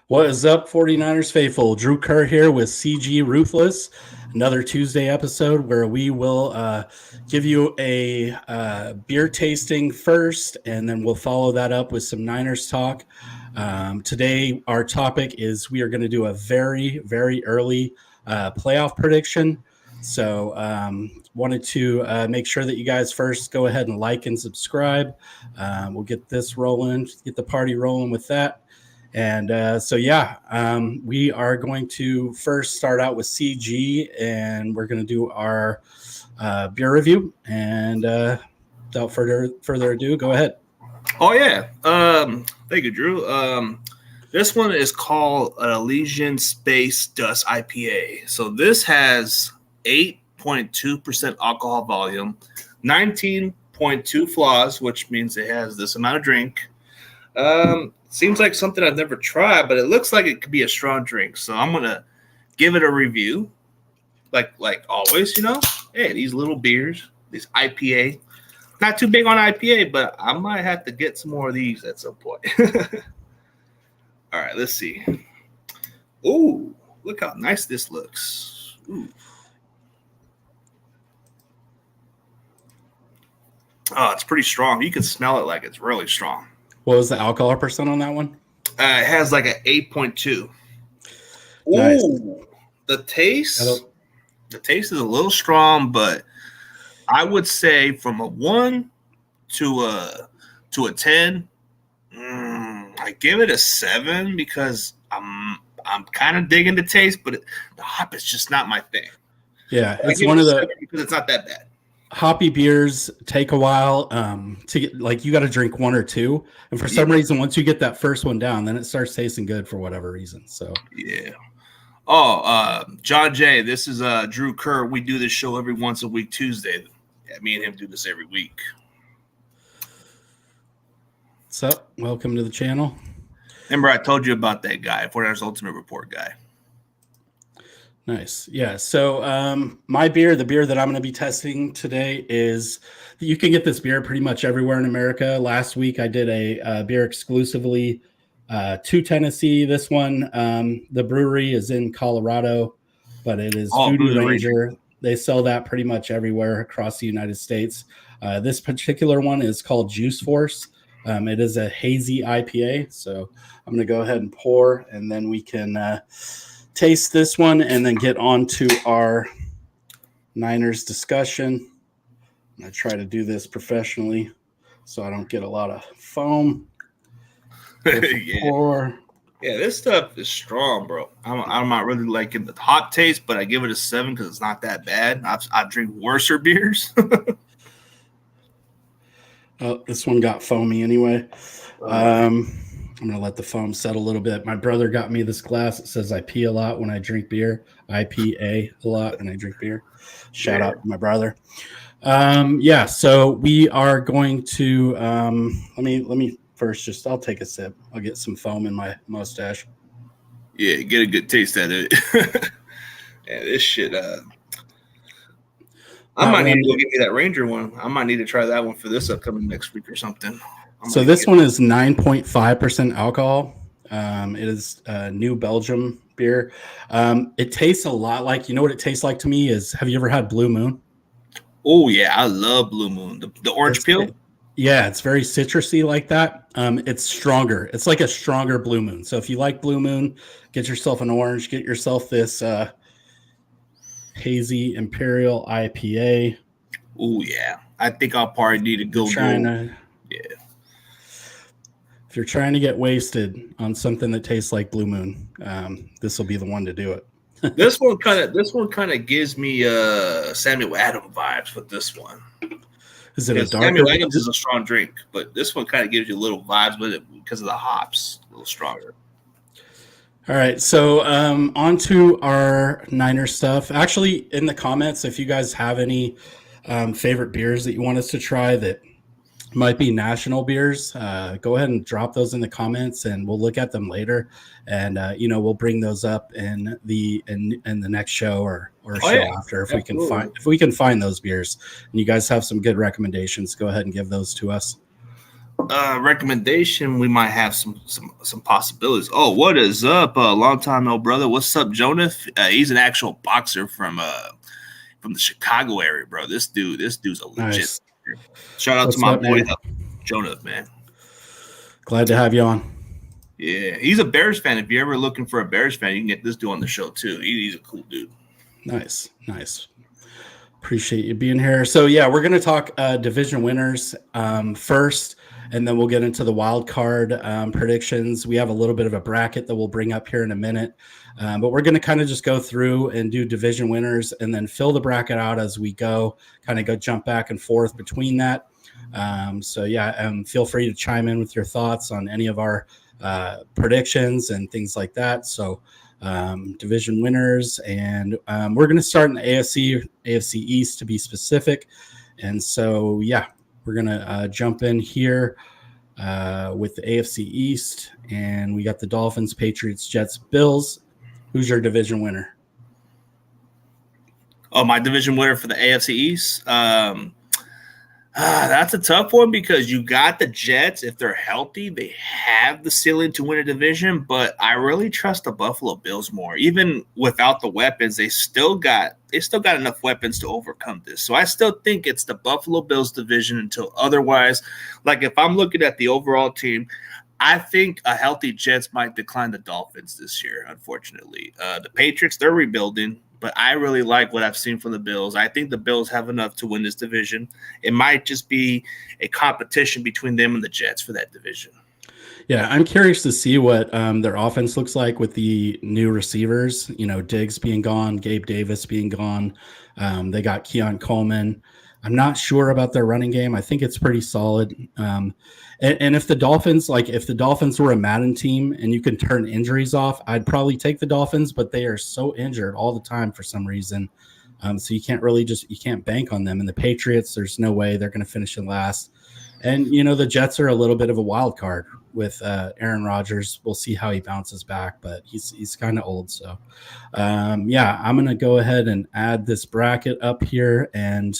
What is up, 49ers faithful? Drew Kerr here with CG Ruthless. Another Tuesday episode where we will give you a beer tasting first, and then we'll follow that up with some Niners talk. Today, our topic is we are going to do a very, very early playoff prediction. So wanted to make sure that you guys first go ahead and like and subscribe. We'll get this rolling, get the party rolling with that. And we are going to first start out with CG, and we're going to do our beer review. And without further ado, go ahead. Oh, yeah. Thank you, Drew. This one is called an Elysian Space Dust IPA. So this has 8.2% alcohol volume, 19.2 flaws, which means it has this amount of drink. Seems like something I've never tried, but it looks like it could be a strong drink. So I'm going to give it a review. Like always, hey, these little beers, these IPA. Not too big on IPA, but I might have to get some more of these at some point. All right, let's see. Ooh, look how nice this looks. Ooh. Oh, it's pretty strong. You can smell it like it's really strong. What was the alcohol percent on that one? It has like an 8.2. Nice. Ooh, the taste is a little strong, but I would say from a 1 to a 10, I give it a 7 because I'm kind of digging the taste, but the hop is just not my thing. Yeah, it's one of the because it's not that bad. Hoppy beers take a while to get, like, you got to drink one or two, and for some reason once you get that first one down, then it starts tasting good for whatever reason. So yeah. Oh, John Jay, this is Drew Kerr. We do this show every once a week Tuesday. Yeah, me and him do this every week. What's up? Welcome to the channel. Remember I told you about that guy, 49ers Ultimate Report guy. Nice. Yeah. So my beer, the beer that I'm going to be testing today is, you can get this beer pretty much everywhere in America. Last week I did a beer exclusively to Tennessee. This one, the brewery is in Colorado, but it is Voodoo Ranger. They sell that pretty much everywhere across the United States. This particular one is called Juice Force. It is a hazy IPA. So I'm going to go ahead and pour, and then we can taste this one and then get on to our Niners discussion. I'm going to try to do this professionally so I don't get a lot of foam. Yeah, this stuff is strong, bro. I'm not really liking the hot taste, but I give it a 7 because it's not that bad. I drink worser beers. Oh, this one got foamy anyway. I'm going to let the foam settle a little bit. My brother got me this glass. It says I pee a lot when I drink beer. I pee a lot when I drink beer. Shout out to my brother. So we are going to let me first I'll take a sip. I'll get some foam in my mustache. Yeah, get a good taste out of it. Yeah, this shit. I might need to go get me that Ranger one. I might need to try that one for this upcoming next week or something. So this one is 9.5% alcohol. It is New Belgium beer. It tastes a lot like, what it tastes like to me is, have you ever had Blue Moon? Oh, yeah. I love Blue Moon. The orange peel? Yeah, it's very citrusy like that. It's stronger. It's like a stronger Blue Moon. So if you like Blue Moon, get yourself an orange. Get yourself this hazy Imperial IPA. Oh, yeah. I think I'll probably need to go. If you're trying to get wasted on something that tastes like Blue Moon, this will be the one to do it. This one kind of gives me Samuel Adams vibes with this one. Is it a darker? Samuel Adams is a strong drink, but this one kind of gives you a little vibes with it because of the hops, a little stronger. All right, so on to our Niner stuff. Actually, in the comments, if you guys have any favorite beers that you want us to try that might be national beers, go ahead and drop those in the comments, and we'll look at them later. And we'll bring those up in the next show or after if we can find those beers. And you guys have some good recommendations, go ahead and give those to us. recommendation, we might have some possibilities. Oh, what is up? Long time no brother. What's up, Jonah? He's an actual boxer from the Chicago area, bro. This dude's a legit. Nice. Shout out to What's my up, boy man? Jonah, man. Glad to have you on. Yeah, he's a Bears fan. If you're ever looking for a Bears fan, you can get this dude on the show too. He's a cool dude. Nice. Appreciate you being here. So yeah, we're going to talk division winners first, and then we'll get into the wild card predictions. We have a little bit of a bracket that we'll bring up here in a minute, but we're going to kind of just go through and do division winners, and then fill the bracket out as we go. Kind of go jump back and forth between that. So yeah, feel free to chime in with your thoughts on any of our predictions and things like that. So division winners, and we're going to start in the AFC East to be specific. And so yeah, we're going to jump in here with the AFC East, and we got the Dolphins, Patriots, Jets, Bills. Who's your division winner? Oh, my division winner for the AFC East. That's a tough one because you got the Jets. If they're healthy, they have the ceiling to win a division, but I really trust the Buffalo Bills more. Even without the weapons, they still got enough weapons to overcome this. So I still think it's the Buffalo Bills division until otherwise. Like if I'm looking at the overall team, I think a healthy Jets might decline the Dolphins this year, unfortunately. The Patriots, they're rebuilding. But I really like what I've seen from the Bills. I think the Bills have enough to win this division. It might just be a competition between them and the Jets for that division. Yeah, I'm curious to see what their offense looks like with the new receivers. You know, Diggs being gone, Gabe Davis being gone. They got Keon Coleman. I'm not sure about their running game. I think it's pretty solid. And if the Dolphins were a Madden team and you can turn injuries off, I'd probably take the Dolphins, but they are so injured all the time for some reason. So you can't bank on them. And the Patriots, there's no way they're going to finish in last. And, you know, the Jets are a little bit of a wild card with Aaron Rodgers. We'll see how he bounces back, but he's kind of old. So, yeah, I'm going to go ahead and add this bracket up here, and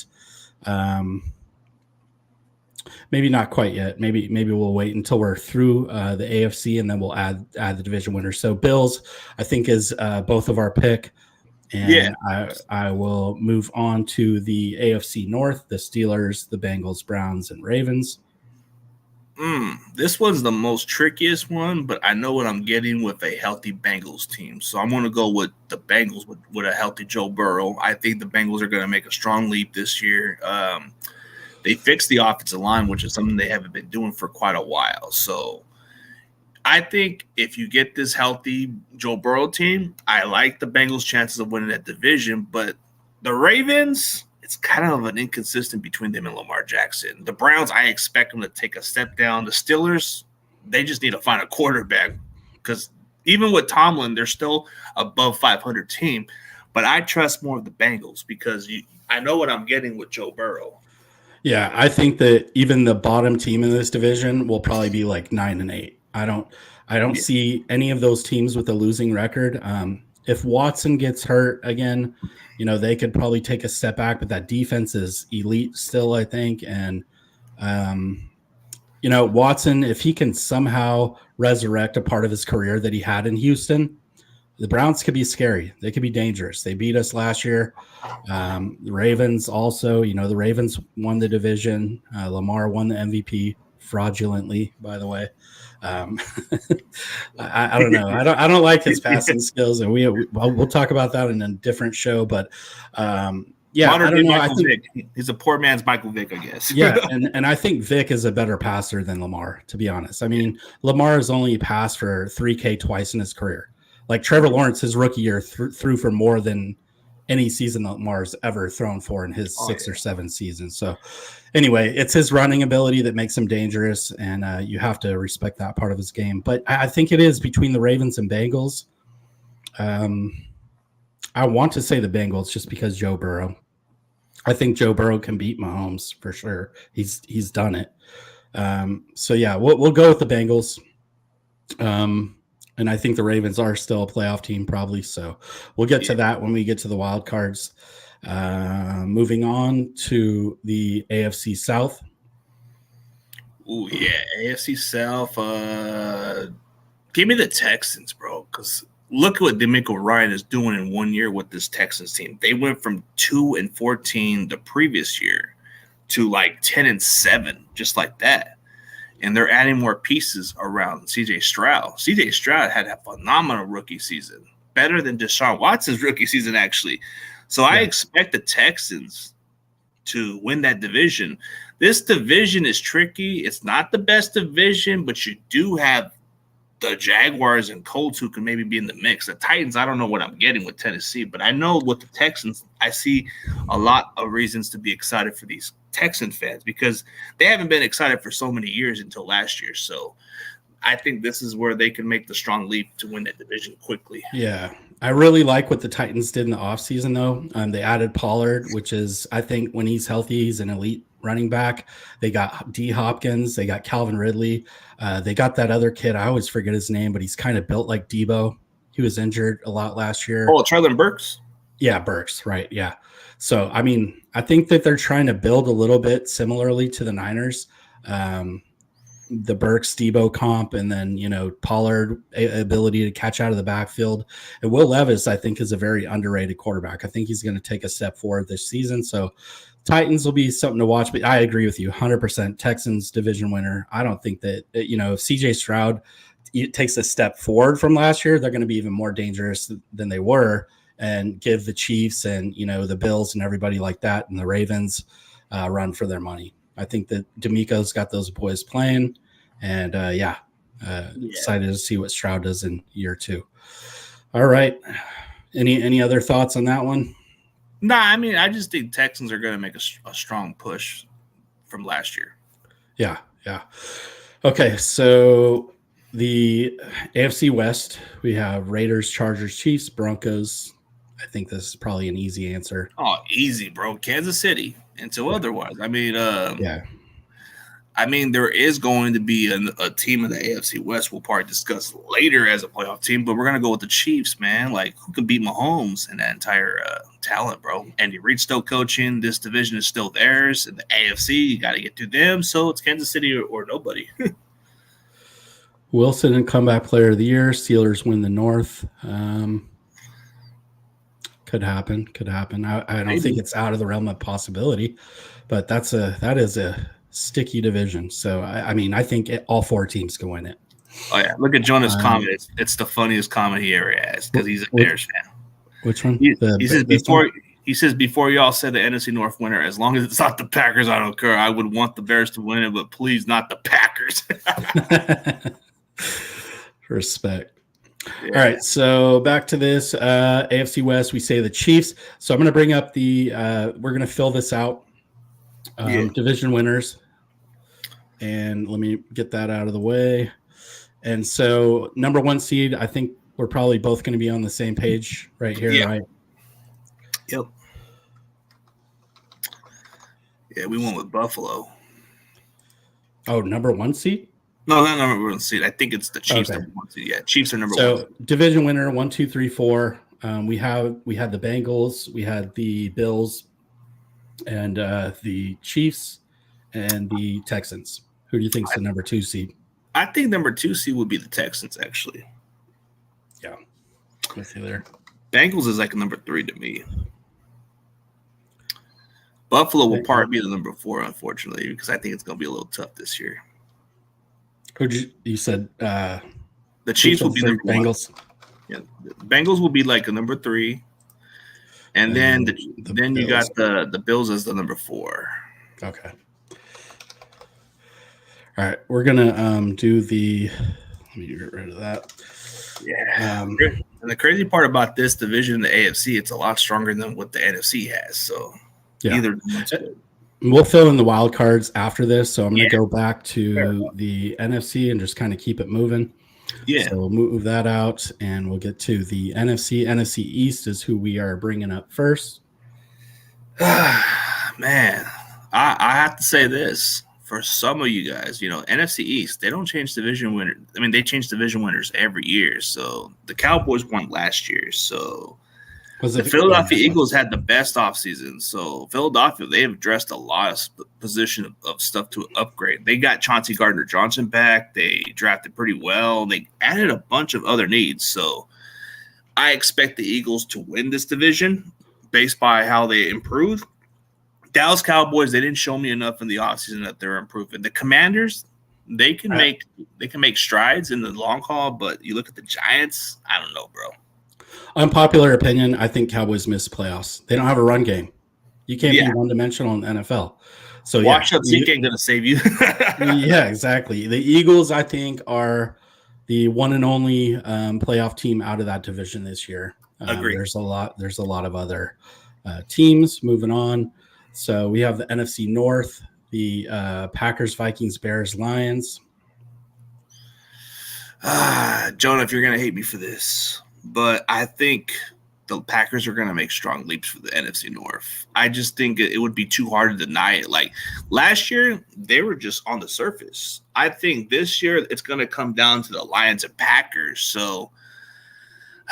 maybe not quite yet. Maybe we'll wait until we're through the AFC, and then we'll add the division winner. So Bills, I think, is both of our pick. And yeah. I will move on to the AFC North, the Steelers, the Bengals, Browns, and Ravens. This one's the most trickiest one, but I know what I'm getting with a healthy Bengals team. So I'm going to go with the Bengals with a healthy Joe Burrow. I think the Bengals are going to make a strong leap this year. They fixed the offensive line, which is something they haven't been doing for quite a while. So I think if you get this healthy Joe Burrow team, I like the Bengals' chances of winning that division. But the Ravens, it's kind of an inconsistent between them and Lamar Jackson. The Browns, I expect them to take a step down. The Steelers, they just need to find a quarterback because even with Tomlin, they're still above 500 team. But I trust more of the Bengals because I know what I'm getting with Joe Burrow. Yeah, I think that even the bottom team in this division will probably be like 9-8. I don't see any of those teams with a losing record. If Watson gets hurt again, you know, they could probably take a step back, but that defense is elite still, I think. And, you know, Watson, if he can somehow resurrect a part of his career that he had in Houston, the Browns could be scary. They could be dangerous. They beat us last year. The Ravens also, you know, the Ravens won the division. Lamar won the MVP fraudulently, by the way. I don't know. I don't like his passing skills, and we'll talk about that in a different show. But yeah, I don't know. Michael Vick. He's a poor man's Michael Vick, I guess. Yeah, and I think Vick is a better passer than Lamar, to be honest. I mean, Lamar has only passed for 3K twice in his career. Like Trevor Lawrence, his rookie year threw for more than any season that Lamar's ever thrown for in his 6 or 7 seasons. So anyway, it's his running ability that makes him dangerous, and you have to respect that part of his game. But I think it is between the Ravens and Bengals. I want to say the Bengals just because Joe Burrow. I think Joe Burrow can beat Mahomes for sure. He's done it. So yeah, we'll go with the Bengals. And I think the Ravens are still a playoff team probably. So we'll get to that when we get to the wild cards. Moving on to the AFC South. Ooh, yeah, AFC South. Give me the Texans, bro. Because look at what D'Amico Ryan is doing in 1 year with this Texans team. They went from 2-14 the previous year to like 10-7, just like that. And they're adding more pieces around C.J. Stroud. C.J. Stroud had a phenomenal rookie season, better than Deshaun Watson's rookie season, actually. So I expect the Texans to win that division. This division is tricky. It's not the best division, but you do have the Jaguars and Colts who can maybe be in the mix. The Titans, I don't know what I'm getting with Tennessee, but I know with the Texans, I see a lot of reasons to be excited for these Texan fans because they haven't been excited for so many years until last year. So I think this is where they can make the strong leap to win that division quickly. Yeah. I really like what the Titans did in the offseason, though. They added Pollard, which is, I think, when he's healthy, he's an elite running back. They got D. Hopkins. They got Calvin Ridley. They got that other kid. I always forget his name, but he's kind of built like Debo. He was injured a lot last year. Oh, Treylon Burks? Yeah, Burks, right, yeah. So, I mean, I think that they're trying to build a little bit similarly to the Niners. The Burks Debo comp, and then Pollard ability to catch out of the backfield. And Will Levis, I think, is a very underrated quarterback. I think he's going to take a step forward this season. So Titans will be something to watch. But I agree with you, 100%. Texans division winner. I don't think that if CJ Stroud takes a step forward from last year, they're going to be even more dangerous than they were, and give the Chiefs and the Bills and everybody like that and the Ravens run for their money. I think that D'Amico's got those boys playing, and excited to see what Stroud does in year 2. All right. Any other thoughts on that one? Nah, I mean, I just think Texans are going to make a strong push from last year. Yeah. Okay, so the AFC West, we have Raiders, Chargers, Chiefs, Broncos. I think this is probably an easy answer. Oh, easy, bro. Kansas City. Until otherwise. I mean, there is going to be a team in the AFC West we'll probably discuss later as a playoff team, but we're going to go with the Chiefs, man. Like, who can beat Mahomes and that entire talent, bro? Andy Reid still coaching. This division is still theirs. And the AFC, you got to get through them. So it's Kansas City or nobody. Wilson and comeback player of the year. Steelers win the North. Could happen. I don't think it's out of the realm of possibility, but that is a sticky division. So I think all 4 teams can win it. Oh yeah, look at Jonah's comment. It's the funniest comment he ever has because he's a Bears fan. Which one? He says before y'all said the NFC North winner, as long as it's not the Packers, I don't care. I would want the Bears to win it, but please not the Packers. Respect. Yeah. All right, so back to this AFC West. We say the Chiefs. So I'm going to bring up we're going to fill this out. Division winners. And let me get that out of the way. And so number 1 seed, I think we're probably both going to be on the same page right here, right? Yep. Yeah, we went with Buffalo. Oh, number 1 seed? No, not number 1 seed. I think it's the Chiefs. Okay. Number 1 seed. Yeah, Chiefs are number 1. So division winner 1, 2, 3, 4. We had the Bengals, we had the Bills, and the Chiefs, and the Texans. Who do you think is the number 2 seed? I think number 2 seed would be the Texans, actually. Yeah, with you there. Bengals is like a number 3 to me. Buffalo will probably be the number 4, unfortunately, because I think it's going to be a little tough this year. You said the Chiefs will be number Bengals. 1. Yeah, the Bengals will be like a number 3, and then then you got the Bills as the number 4. Okay. All right, we're gonna do the. Let me get rid of that. Yeah. And the crazy part about this division in the AFC, it's a lot stronger than what the NFC has. So either. We'll fill in the wild cards after this, so I'm going to go back to the NFC and just kind of keep it moving. Yeah. So we'll move that out, and we'll get to the NFC. NFC East is who we are bringing up first. Man, I have to say this. For some of you guys, NFC East, they don't change division winners. I mean, they change division winners every year. So the Cowboys won last year. So Was The it? Oh, yeah, Philadelphia it Eagles was. had the best offseason. So Philadelphia, they have addressed a lot of position of stuff to upgrade. They got Chauncey Gardner-Johnson back. They drafted pretty well. They added a bunch of other needs. So I expect the Eagles to win this division based by how they improved. Dallas Cowboys, they didn't show me enough in the offseason that they're improving. The Commanders, they can make strides in the long haul, but you look at the Giants, I don't know, bro. Unpopular opinion. I think Cowboys miss playoffs. They don't have a run game. You can't be Yeah, one-dimensional in the NFL. So yeah, washed up Zeke ain't gonna save you. yeah, exactly. The Eagles, I think, are the one and only playoff team out of that division this year. Agree. There's a lot of other teams moving on. So we have the NFC North, the Packers, Vikings, Bears, Lions. Jonah, if you're gonna hate me for this, but I think the Packers are gonna make strong leaps for the NFC North. I just think it would be too hard to deny it. Like last year, they were just on the surface. I think this year it's gonna come down to the Lions and Packers. So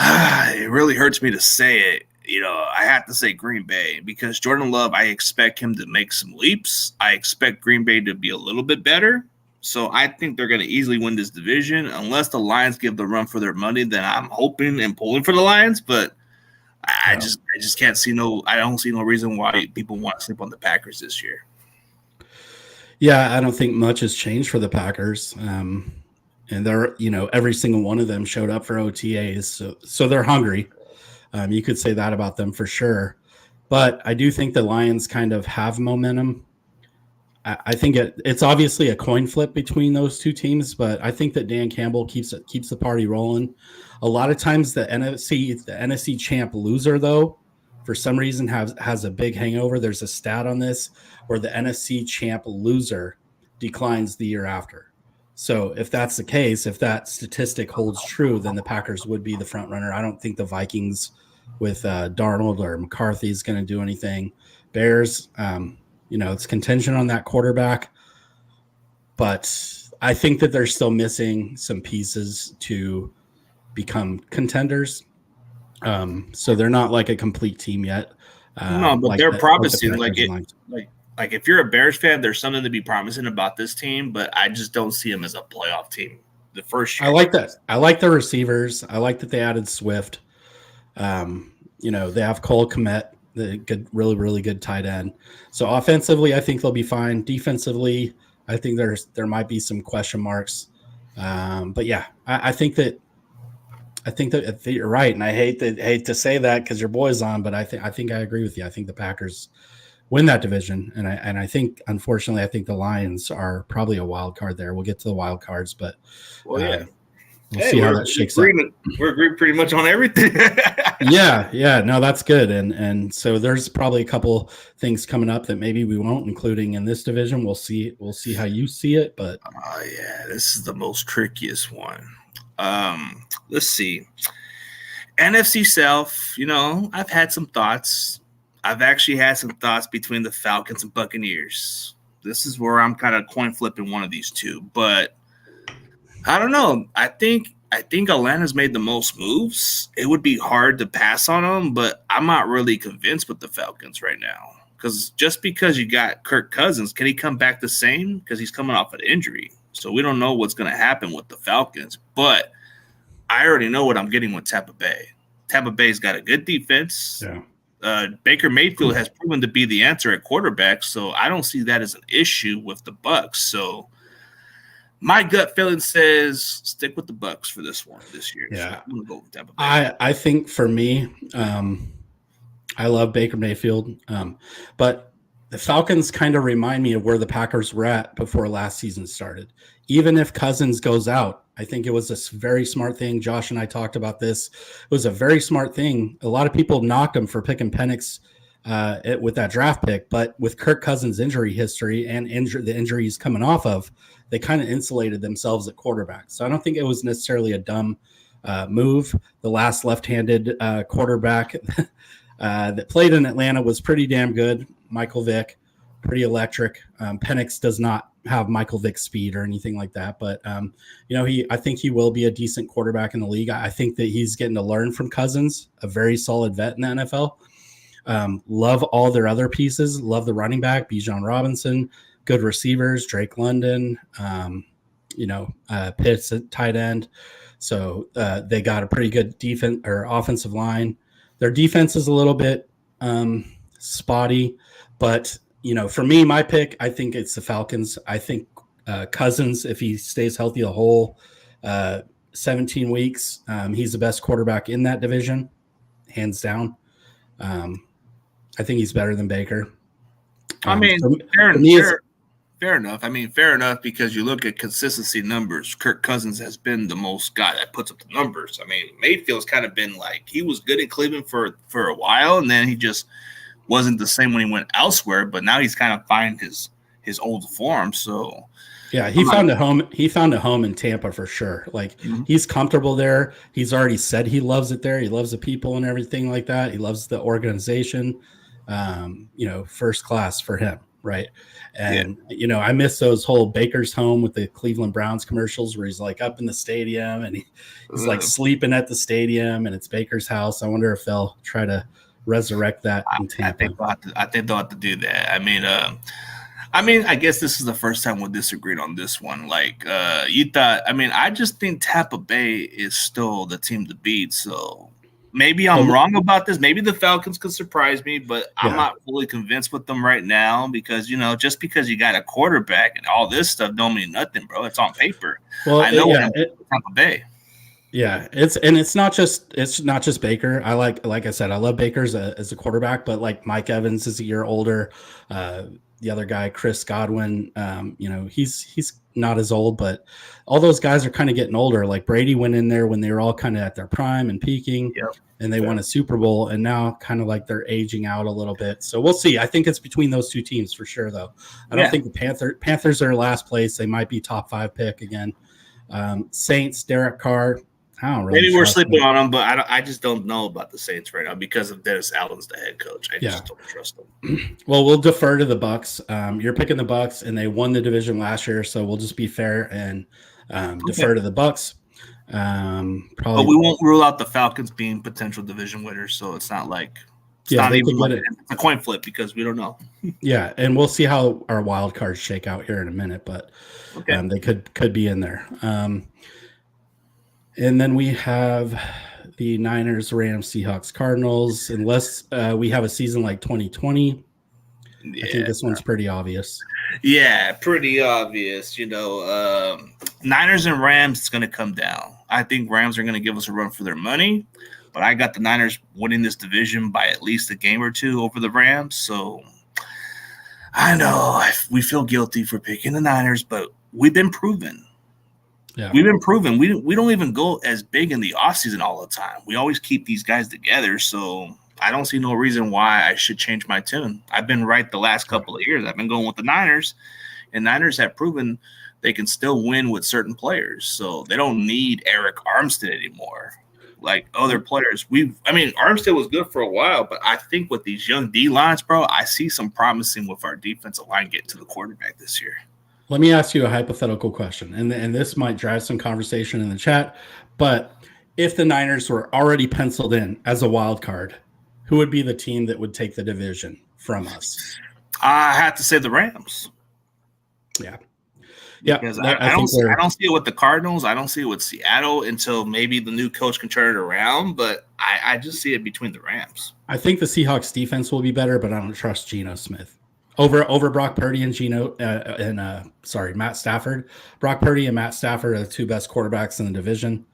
it really hurts me to say it. You know, I have to say Green Bay because Jordan Love, I expect him to make some leaps. I expect Green Bay to be a little bit better. So I think they're going to easily win this division unless the Lions give the run for their money. Then I'm hoping and pulling for the Lions, but I just can't see I don't see no reason why people want to sleep on the Packers this year. Yeah, I don't think much has changed for the Packers. And they're, every single one of them showed up for OTAs. So they're hungry. You could say that about them for sure. But I do think the Lions kind of have momentum. I think it's obviously a coin flip between those two teams, but I think that Dan Campbell keeps the party rolling. A lot of times the NFC champ loser, though, for some reason has a big hangover. There's a stat on this where the NFC champ loser declines the year after. So if that's the case, if that statistic holds true, then the Packers would be the front runner. I don't think the Vikings with Darnold or McCarthy is going to do anything. Bears, it's contingent on that quarterback, but I think that they're still missing some pieces to become contenders. So they're not like a complete team yet. No, but like they're the promising. Packers Like if you're a Bears fan, there's something to be promising about this team, but I just don't see them as a playoff team. The first year, I like that. I like the receivers. I like that they added Swift. They have Cole Kmet, the good, really, really good tight end. So offensively, I think they'll be fine. Defensively, I think there might be some question marks. But yeah, I think that you're right, and I hate to say that because your boy's on, but I think I agree with you. I think the Packers win that division, and I think, unfortunately, I think the Lions are probably a wild card there. We'll get to the wild cards, but well, yeah. We'll see how that shakes out. We're agreeing pretty much on everything. Yeah. No, that's good. And so there's probably a couple things coming up that maybe we won't, including in this division. We'll see how you see it. But this is the most trickiest one. Let's see. NFC South, I've had some thoughts. I've actually had some thoughts between the Falcons and Buccaneers. This is where I'm kind of coin flipping one of these two, but I don't know. I think Atlanta's made the most moves. It would be hard to pass on them, but I'm not really convinced with the Falcons right now. Because just because you got Kirk Cousins, can he come back the same? Because he's coming off an injury. So we don't know what's going to happen with the Falcons. But I already know what I'm getting with Tampa Bay. Tampa Bay's got a good defense. Yeah. Baker Mayfield has proven to be the answer at quarterback, so I don't see that as an issue with the Bucs. So my gut feeling says stick with the Bucs for this year. Yeah, so I'm gonna go with Tampa Bay. I think for me, I love Baker Mayfield, but the Falcons kind of remind me of where the Packers were at before last season started. Even if Cousins goes out, I think it was a very smart thing. Josh and I talked about this. It was a very smart thing. A lot of people knocked him for picking Penix with that draft pick, but with Kirk Cousins' injury history and the injuries coming off of, they kind of insulated themselves at quarterback. So I don't think it was necessarily a dumb move. The last left-handed quarterback that played in Atlanta was pretty damn good, Michael Vick. pretty electric. Penix does not have Michael Vick's speed or anything like that, but I think he will be a decent quarterback in the league. I think that he's getting to learn from Cousins, a very solid vet in the NFL. Love all their other pieces. Love the running back, Bijan Robinson, good receivers, Drake London, Pitts at tight end. So they got a pretty good defense or offensive line. Their defense is a little bit spotty, but for me, my pick, I think it's the Falcons. I think Cousins, if he stays healthy the whole 17 weeks, he's the best quarterback in that division, hands down. I think he's better than Baker. Fair enough. I mean, fair enough, because you look at consistency numbers. Kirk Cousins has been the most guy that puts up the numbers. I mean, Mayfield's kind of been like, he was good in Cleveland for a while, and then he just wasn't the same when he went elsewhere. But now he's kind of finding his old form. So yeah, he found a home. He found a home in Tampa for sure. Like he's comfortable there. He's already said he loves it there. He loves the people and everything like that. He loves the organization. First class for him, right? And I miss those whole Baker's home with the Cleveland Browns commercials where he's like up in the stadium and he's like sleeping at the stadium and it's Baker's house. I wonder if they'll try to resurrect that in Tampa. I think they'll have to do that. I mean, I guess this is the first time we disagreed on this one. Like you thought. I mean, I just think Tampa Bay is still the team to beat. So maybe I'm wrong about this. Maybe the Falcons could surprise me, but I'm not fully convinced with them right now because, just because you got a quarterback and all this stuff don't mean nothing, bro. It's on paper. Well, I know Tampa Bay. Yeah, it's not just Baker. Like I said, I love Baker as a quarterback, but like Mike Evans is a year older. The other guy, Chris Godwin, he's not as old, but all those guys are kind of getting older. Like Brady went in there when they were all kind of at their prime and peaking, and they won a Super Bowl, and now kind of like they're aging out a little bit. So we'll see. I think it's between those two teams for sure, though. I don't think the Panthers are last place. They might be top 5 pick again. Saints, Derek Carr. I don't really. Maybe we're sleeping on them, but I just don't know about the Saints right now because of Dennis Allen's the head coach. I just don't trust them. Well, we'll defer to the Bucks. You're picking the Bucks, and they won the division last year, so we'll just be fair and defer to the Bucks. Probably, but we won't rule out the Falcons being potential division winners. So it's not like it's a coin flip because we don't know. Yeah, and we'll see how our wild cards shake out here in a minute, but they could be in there. And then we have the Niners, Rams, Seahawks, Cardinals. Unless we have a season like 2020, I think this one's pretty obvious. Yeah, pretty obvious. Niners and Rams, it's going to come down. I think Rams are going to give us a run for their money, but I got the Niners winning this division by at least a game or two over the Rams. So I know we feel guilty for picking the Niners, but we've been proven. Yeah. We've been proven. We don't even go as big in the offseason all the time. We always keep these guys together, so I don't see no reason why I should change my tune. I've been right the last couple of years. I've been going with the Niners, and Niners have proven they can still win with certain players. So they don't need Eric Armstead anymore like other players. Armstead was good for a while, but I think with these young D-lines, bro, I see some promising with our defensive line getting to the quarterback this year. Let me ask you a hypothetical question, and this might drive some conversation in the chat, but if the Niners were already penciled in as a wild card, who would be the team that would take the division from us? I have to say the Rams. Yeah. Because I don't see it with the Cardinals. I don't see it with Seattle until maybe the new coach can turn it around, but I just see it between the Rams. I think the Seahawks defense will be better, but I don't trust Geno Smith. Over Brock Purdy and Matt Stafford. Brock Purdy and Matt Stafford are the two best quarterbacks in the division.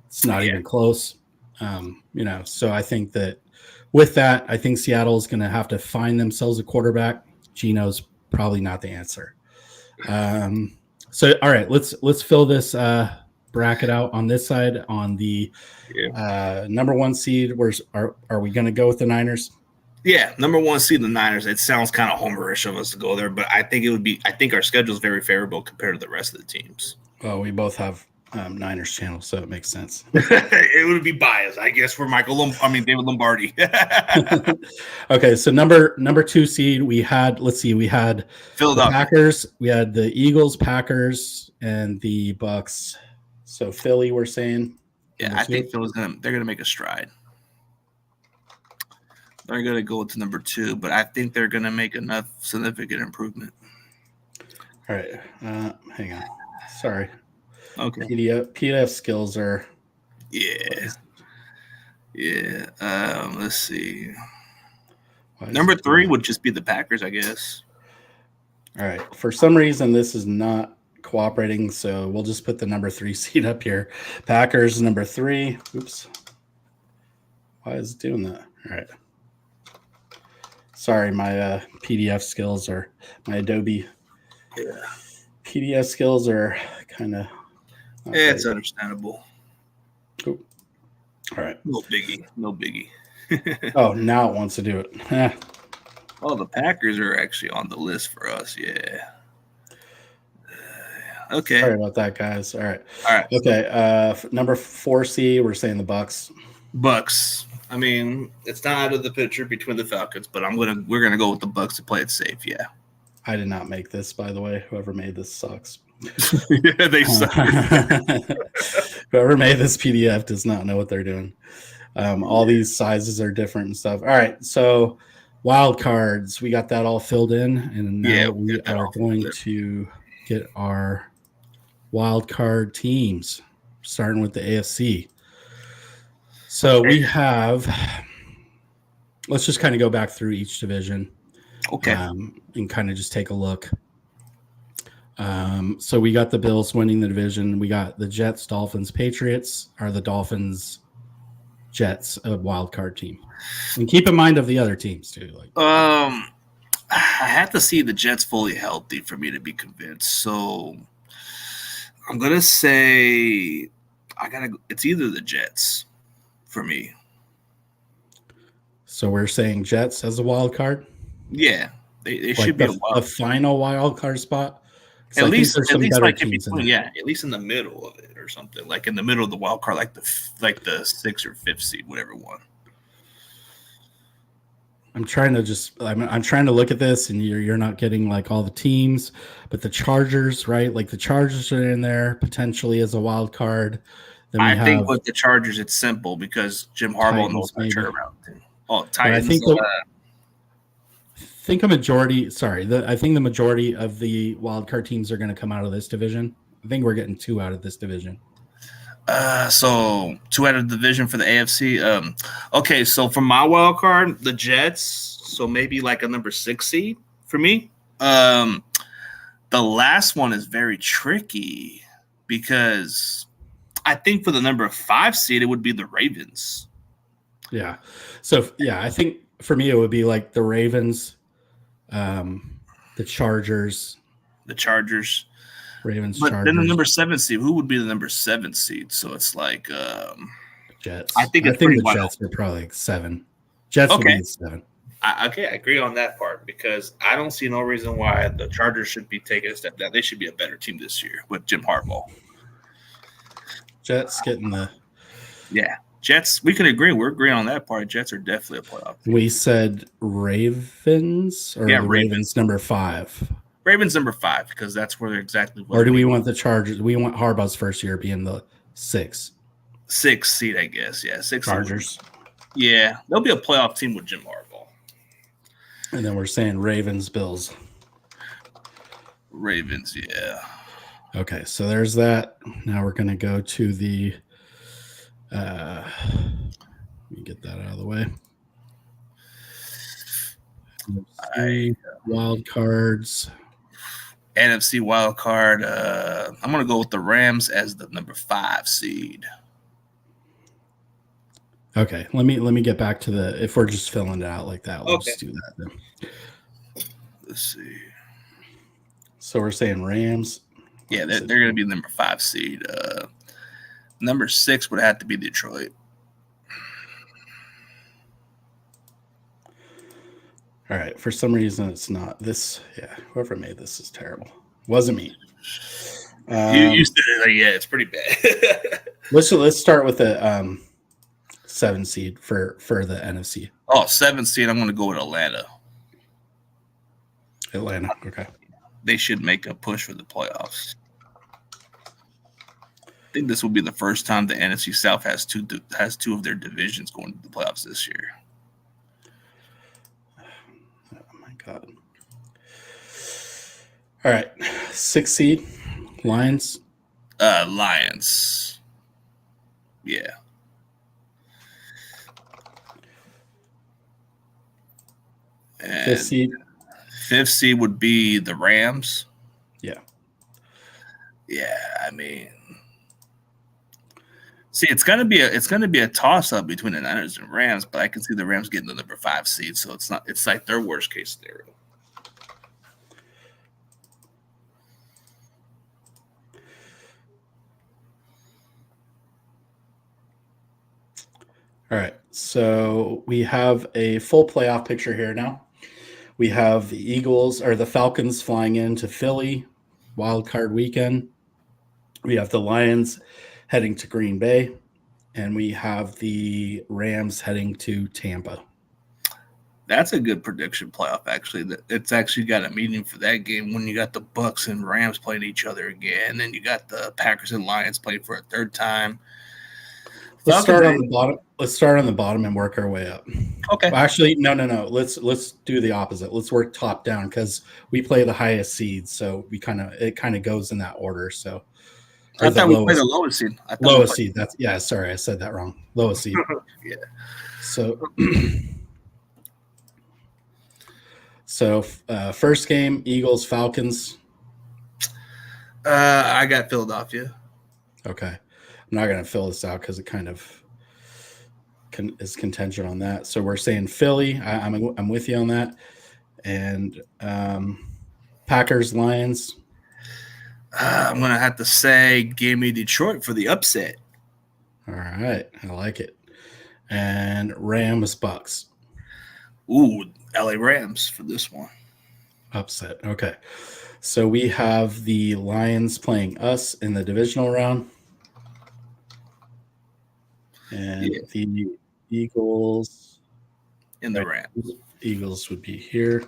It's not even close. So I think that with that, I think Seattle is going to have to find themselves a quarterback. Geno's probably not the answer. So all right, let's fill this bracket out on this side. On the number 1 seed, are we going to go with the Niners? Yeah, number 1 seed, the Niners. It sounds kind of homerish of us to go there, but I think it would be. I think our schedule is very favorable compared to the rest of the teams. Well, we both have Niners channel, so it makes sense. It would be biased, I guess, for David Lombardi. Okay, so number 2 seed, we had the Philadelphia. Packers, we had the Eagles, Packers, and the Bucks. So Philly, we're saying. Yeah, I think they're gonna make a stride. They're gonna go to number 2, but I think they're gonna make enough significant improvement. All right, hang on. Sorry. Okay. PDF skills are. Yeah. Let's see. Why Number 3 would just be the Packers, I guess. All right. For some reason, this is not cooperating, so we'll just put the number 3 seed up here. Packers, number 3. Oops. Why is it doing that? All right. Sorry, my PDF skills are my Adobe. Yeah. PDF skills are kind of. It's understandable. All right. No biggie. Oh, now it wants to do it. Oh, the Packers are actually on the list for us. Yeah. Okay. Sorry about that, guys. All right. Okay. Number 4 seed, we're saying the Bucks. Bucks. I mean, it's not out of the picture between the Falcons, but we're gonna go with the Bucks to play it safe. Yeah. I did not make this, by the way. Whoever made this sucks. Yeah, they suck. Whoever made this PDF does not know what they're doing. All these sizes are different and stuff. All right, so wild cards, we got that all filled in, and now we are going to get our wild card teams, starting with the AFC. So we have. Let's just kind of go back through each division. Okay. And kind of just take a look. So we got the Bills winning the division. We got the Jets, Dolphins, Patriots. Are the Dolphins, Jets a wild card team? And keep in mind of the other teams too. I have to see the Jets fully healthy for me to be convinced. So I'm gonna say it's either the Jets for me. So we're saying Jets as a wild card. Yeah, they should be a final wild card spot. At least in between, at least in the middle of it or something, like in the middle of the wild card, like the 6th or 5th seed, whatever one. I'm trying to look at this, and you're not getting like all the teams, but the Chargers, right? Like the Chargers are in there potentially as a wild card. Then I think with the Chargers, it's simple because Jim Harbaugh knows how to turn around. Oh, Titans. I think the majority of the wild card teams are going to come out of this division. I think we're getting 2 out of this division. So 2 out of the division for the AFC. Okay, so for my wild card, the Jets. So maybe like a number 6 seed for me. The last one is very tricky because I think for the number 5 seed, it would be the Ravens. Yeah. So I think for me it would be like the Ravens, the Chargers. Ravens, Chargers. Then the number 7 seed. Who would be the number 7 seed? So it's like Jets. I think the Jets are probably like 7. Jets would be 7. I agree on that part because I don't see no reason why the Chargers should be taking a step down. They should be a better team this year with Jim Harbaugh. Jets getting the Jets. We can agree. We're agreeing on that part. Jets are definitely a playoff team. We said Ravens Ravens number 5. Ravens number 5 because that's where they're exactly. Or do we want the Chargers? We want Harbaugh's first year being the 6 seed, I guess. Yeah, 6 Chargers. Yeah, they'll be a playoff team with Jim Harbaugh. And then we're saying Ravens, Bills. Ravens, yeah. Okay, so there's that. Now we're going to go to the. Let me get that out of the way. Wild cards. NFC wild card. I'm going to go with the Rams as the number 5 seed. Okay, let me get back to the. If we're just filling it out like that, we'll just do that then. Let's see. So we're saying Rams. Yeah, they're going to be the number 5 seed. Number 6 would have to be Detroit. All right. For some reason, it's not this. Yeah, whoever made this is terrible. Wasn't me. You said it like, yeah, it's pretty bad. Let's start with the 7 seed for the NFC. Oh, 7 seed. I'm going to go with Atlanta. Atlanta. Okay. They should make a push for the playoffs. I think this will be the first time the NFC South has two of their divisions going to the playoffs this year. Oh my God. All right. 6 seed. Lions. Lions. Yeah. And 5th seed. 5th seed would be the Rams. Yeah. Yeah, I mean, see, it's gonna be a toss up between the Niners and Rams, but I can see the Rams getting the number 5 seed, so it's like their worst case scenario. All right, so we have a full playoff picture here now. We have the Eagles or the Falcons flying into Philly, wild card weekend. We have the Lions heading to Green Bay, and we have the Rams heading to Tampa. That's a good prediction playoff, actually. It's actually got a meaning for that game when you got the Bucks and Rams playing each other again, and you got the Packers and Lions playing for a third time. Let's start on the bottom. Let's start on the bottom and work our way up. Okay. Well, actually, no. Let's do the opposite. Let's work top down because we play the highest seeds, so it kind of goes in that order. So I thought we played the lowest seed. Lowest seed. Sorry, I said that wrong. Lowest seed. Yeah. So first game, Eagles, Falcons. I got Philadelphia. Okay. I'm not going to fill this out because it kind of is contention on that. So we're saying Philly. I'm with you on that. And Packers, Lions. I'm going to have to say give me Detroit for the upset. All right. I like it. And Rams, Bucks. Ooh, LA Rams for this one. Upset. Okay. So we have the Lions playing us in the divisional round. And the Eagles. In the Rams. Eagles would be here.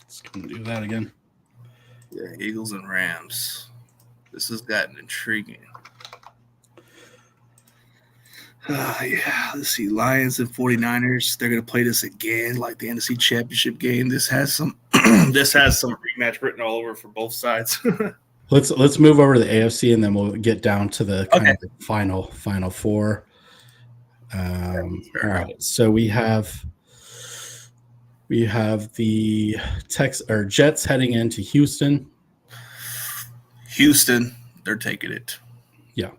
Let's do that again. Yeah, Eagles and Rams. This has gotten intriguing. Yeah, let's see. Lions and 49ers. They're going to play this again like the NFC Championship game. This has some rematch written all over for both sides. Let's move over to the AFC and then we'll get down to the kind of the final four. All right. So we have the Jets heading into Houston. Houston, they're taking it. Yeah.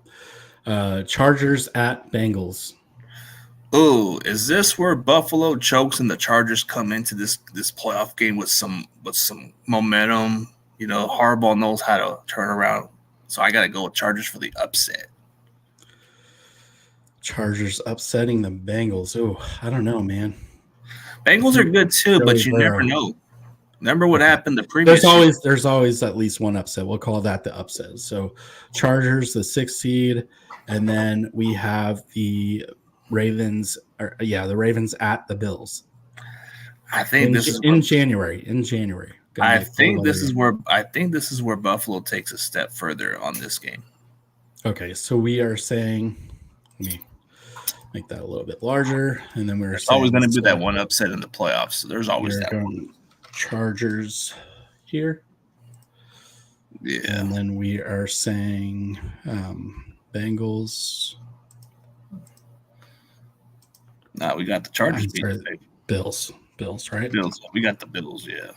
Chargers at Bengals. Oh, is this where Buffalo chokes and the Chargers come into this playoff game with some momentum? You know, Harbaugh knows how to turn around. So I got to go with Chargers for the upset. Chargers upsetting the Bengals. Oh, I don't know, man. Bengals are good too, but you never know. Remember what happened the previous There's always at least one upset. We'll call that the upset. So Chargers, the 6th seed, and then we have the Ravens. The Ravens at the Bills. I think this is in January. I think this is where Buffalo takes a step further on this game. Okay, so we are saying, let me make that a little bit larger, and then There's always going to be that one upset in the playoffs. So there's always that one. Chargers here. Yeah. And then we are saying Bengals. No, we got the Chargers. Bills, right? Bills. We got the Bills, yeah.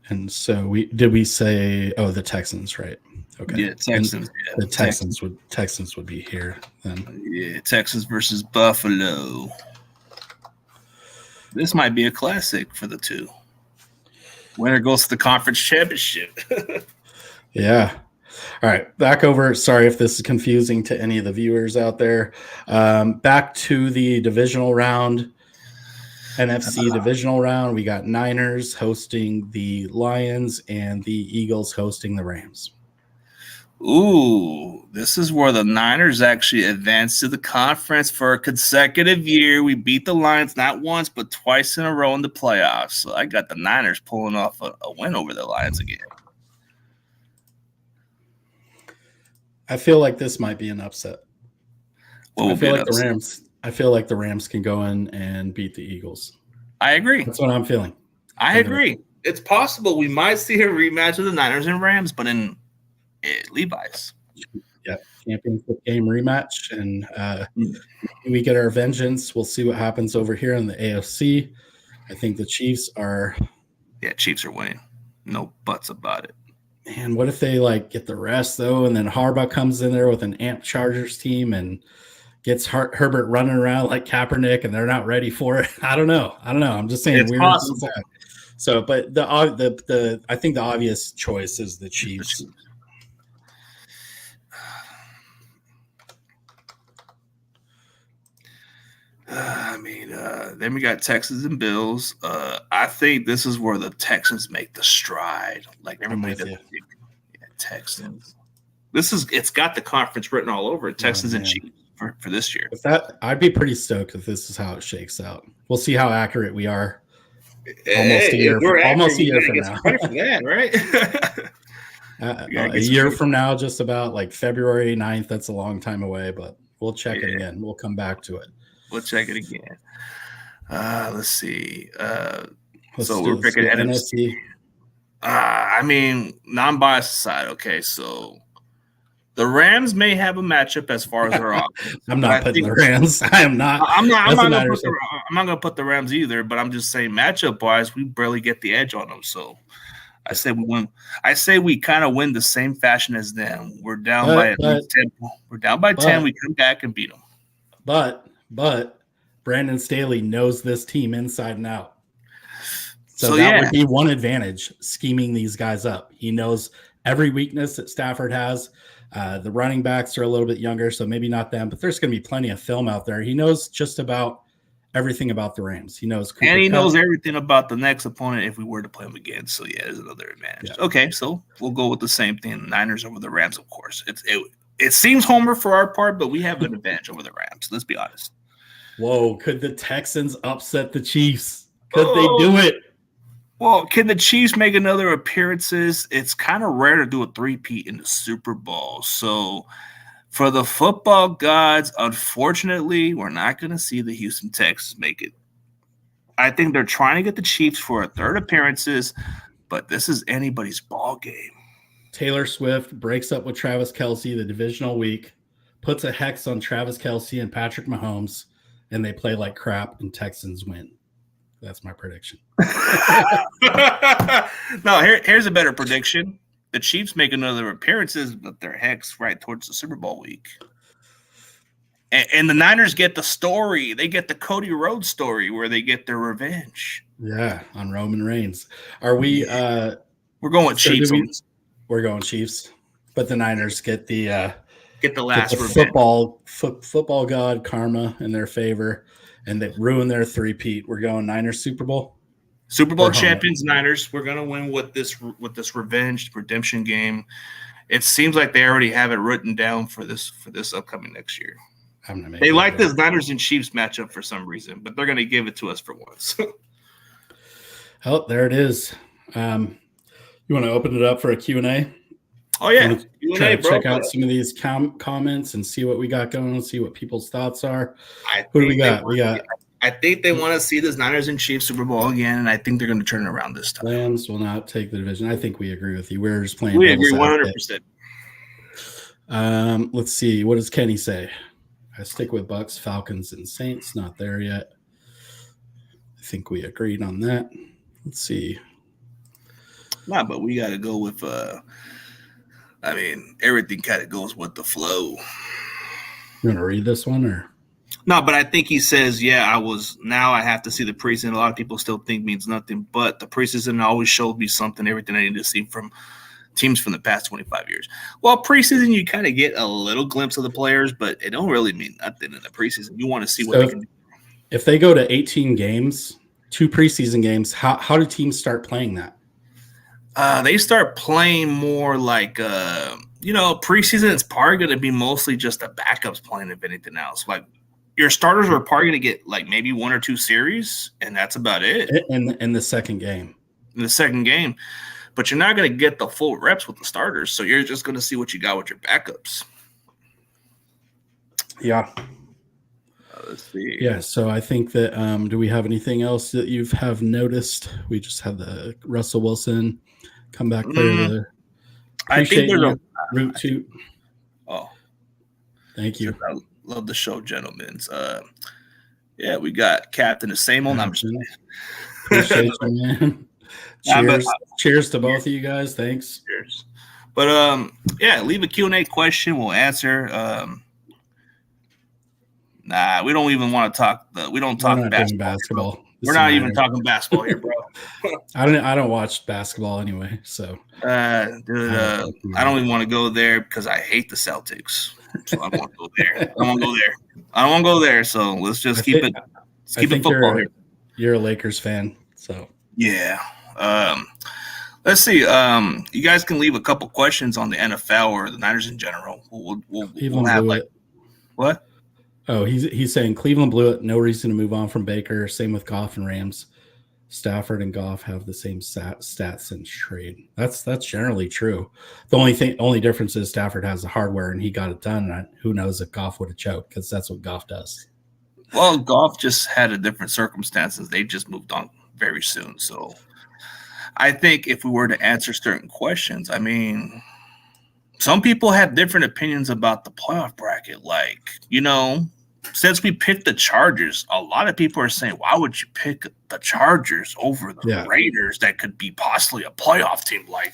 And so we say the Texans, right? Okay. Yeah, Texans. Yeah. The Texans would be here then. Yeah, Texans versus Buffalo. This might be a classic for the two. Winner goes to the conference championship. Yeah. All right, back over. Sorry if this is confusing to any of the viewers out there. Back to the divisional round, NFC divisional round. We got Niners hosting the Lions and the Eagles hosting the Rams. Ooh, this is where the Niners actually advanced to the conference for a consecutive year. We beat the Lions not once, but twice in a row in the playoffs. So I got the Niners pulling off a win over the Lions again. I feel like this might be an upset. I feel like the Rams can go in and beat the Eagles. I agree. That's what I'm feeling. I agree. It's possible we might see a rematch of the Niners and Rams, but in Levi's. Yeah, championship game rematch, and we get our vengeance. We'll see what happens over here in the AFC. I think the Chiefs are. Yeah, Chiefs are winning. No buts about it. Man, what if they get the rest though, and then Harbaugh comes in there with an amped Chargers team and gets Herbert running around like Kaepernick, and they're not ready for it? I don't know. I'm just saying it's weird possible. things happen. So, but the I think the obvious choice is the Chiefs. Then we got Texans and Bills. I think this is where the Texans make the stride. Like everybody does. Texans. It's got the conference written all over it. Texans and Chiefs for this year. I'd be pretty stoked if this is how it shakes out. We'll see how accurate we are. Almost a year from now. For that, right? A year from now, just about like February 9th. That's a long time away, but we'll check it again. We'll come back to it. We'll check it again. Let's see. So we're picking NFC. Non-biased aside, okay, so the Rams may have a matchup as far as their offense. I'm not putting the Rams. I'm not going to put the Rams either, but I'm just saying matchup-wise, we barely get the edge on them. So I say we win. I say we kind of win the same fashion as them. We're down by at least 10. We're down by 10. We come back and beat them. But Brandon Staley knows this team inside and out. So that would be one advantage, scheming these guys up. He knows every weakness that Stafford has. The running backs are a little bit younger, so maybe not them, but there's going to be plenty of film out there. He knows just about everything about the Rams. He knows Cooper Kupp. Knows everything about the next opponent if we were to play them again. So, there's another advantage. Yeah. Okay, so we'll go with the same thing. Niners over the Rams, of course. It seems homer for our part, but we have an advantage over the Rams. Let's be honest. Whoa, could the Texans upset the Chiefs? Could they do it? Well, can the Chiefs make another appearances? It's kind of rare to do a three-peat in the Super Bowl. So for the football gods, unfortunately, we're not going to see the Houston Texans make it. I think they're trying to get the Chiefs for a third appearances, but this is anybody's ball game. Taylor Swift breaks up with Travis Kelce the divisional week, puts a hex on Travis Kelce and Patrick Mahomes, and they play like crap and Texans win. That's my prediction. No, here's a better prediction. The Chiefs make another appearances, but they're hex right towards the Super Bowl week. And the Niners get the story. They get the Cody Rhodes story where they get their revenge. Yeah, on Roman Reigns. Are we we're going Chiefs. We're going Chiefs. But the Niners get the last football god karma in their favor, and they ruin their three-peat. We're going Niners Super Bowl. Super Bowl champions, Niners. We're gonna win with this revenge redemption game. It seems like they already have it written down for this upcoming next year. They like this Niners and Chiefs matchup for some reason, but they're gonna give it to us for once. Oh, there it is. You want to open it up for a Q&A? Oh yeah, try to check out some of these comments and see what we got going on, see what people's thoughts are. Who do we got? I think they want to see this Niners and Chiefs Super Bowl again, and I think they're going to turn it around this time. Rams will not take the division. I think we agree with you. We're just playing. We agree 100%. Let's see. What does Kenny say? I stick with Bucks, Falcons, and Saints. Not there yet. I think we agreed on that. Let's see. Nah, but we got to go with. Everything kind of goes with the flow. You want to read this one or? No, but I think he says, now I have to see the preseason. A lot of people still think means nothing, but the preseason always showed me something, everything I need to see from teams from the past 25 years. Well, preseason, you kind of get a little glimpse of the players, but it don't really mean nothing in the preseason. You want to see what they can do. If they go to 18 games, 2 preseason games, how do teams start playing that? They start playing more like, preseason is probably going to be mostly just the backups playing, if anything else. Like, your starters are probably going to get like maybe 1 or 2 series, and that's about it. In the second game. In the second game. But you're not going to get the full reps with the starters, so you're just going to see what you got with your backups. Yeah. Let's see. Yeah, so I think that do we have anything else that you have noticed? We just had the Russell Wilson comeback player. I think there's a root to. Oh, thank you. I love the show, gentlemen. Yeah, we got Captain the same old numbers. Appreciate you, man. Cheers to both of you guys. Thanks. Cheers. But leave a Q&A question. We'll answer. Nah, we don't even want to talk. We don't talk basketball. We're not even talking basketball here, bro. I don't watch basketball anyway, so. I don't even want to go there because I hate the Celtics. So I don't want to go there. I don't want to go there. So let's just keep it football here. You're a Lakers fan, so. Yeah. Let's see. You guys can leave a couple questions on the NFL or the Niners in general. We'll have like what? Oh, he's saying Cleveland blew it. No reason to move on from Baker. Same with Goff and Rams. Stafford and Goff have the same stats and trade. That's generally true. The only difference is Stafford has the hardware and he got it done. And who knows if Goff would have choked because that's what Goff does. Well, Goff just had a different circumstances. They just moved on very soon. So I think if we were to answer certain questions, I mean, some people have different opinions about the playoff bracket. Like, since we picked the Chargers, a lot of people are saying, why would you pick the Chargers over the Raiders that could be possibly a playoff team? Like,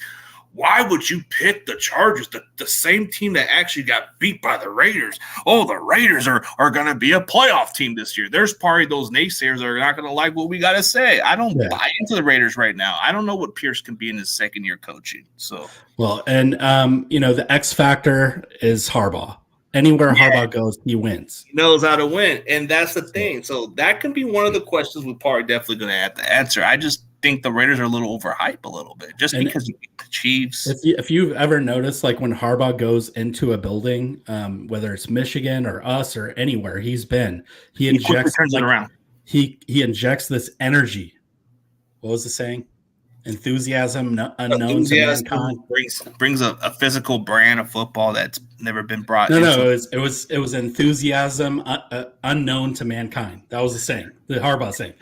why would you pick the Chargers, the same team that actually got beat by the Raiders? Oh, the Raiders are going to be a playoff team this year. There's probably those naysayers that are not going to like what we got to say. I don't buy into the Raiders right now. I don't know what Pierce can be in his second year coaching. So, well, and, the X factor is Harbaugh. Anywhere Harbaugh goes, he wins. He knows how to win, and that's the thing. So that can be one of the questions we're probably definitely going to have to answer. I just think the Raiders are a little overhyped a little bit, just because you beat the Chiefs. If you've ever noticed, like when Harbaugh goes into a building, whether it's Michigan or us or anywhere he's been, he turns it around. He injects this energy. What was the saying? Enthusiasm unknown to mankind. Brings a physical brand of football that's never been brought. No, it was enthusiasm unknown to mankind. That was the saying. The Harbaugh saying,